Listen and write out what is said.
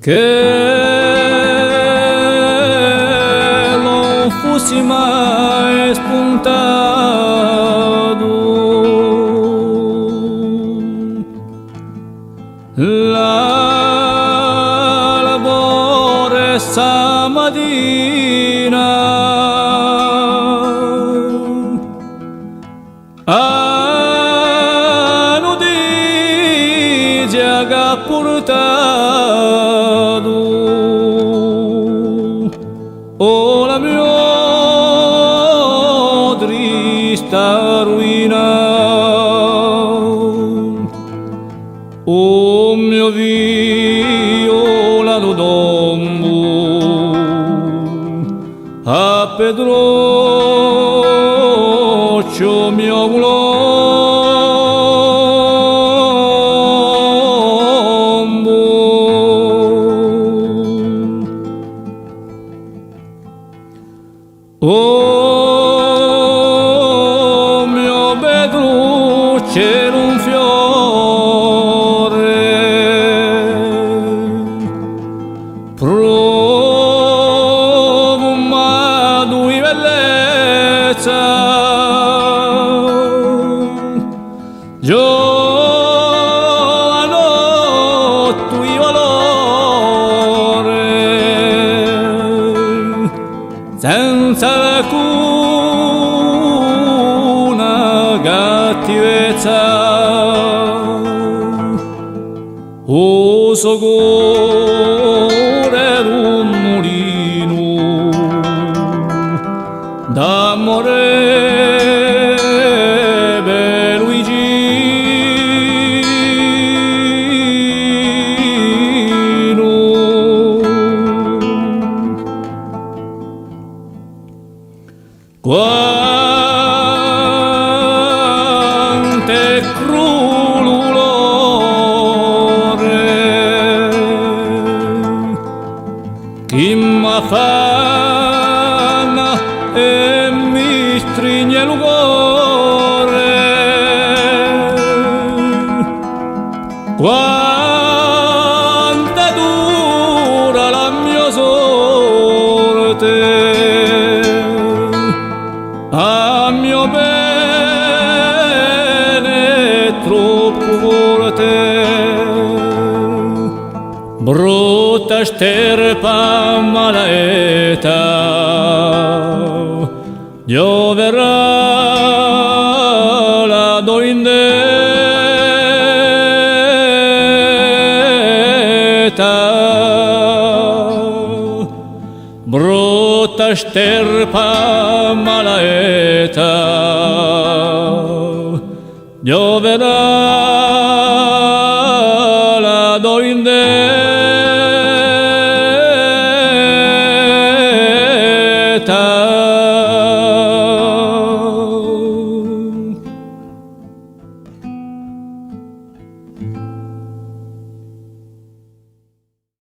che non fossi mai spuntato la labore stamattina a notizia che ha portato la mia triste ruina, mio violato dombo a Pedroccio mio colombo. Mio Pedroccio era un fiore profumato di bellezza, giovanotto di valore, senza alcuna cattivezza. O suo cuore d'un mulino d'amore per Luigino. Quante chi m'affanna e mi stringe il cuore, quanta dura la mia sorte, a mio bene è troppo forte. Brutta sterpa malaeta, pioverà la doindeta. Brutta sterpa malaeta, pioverà la doindeta. Ta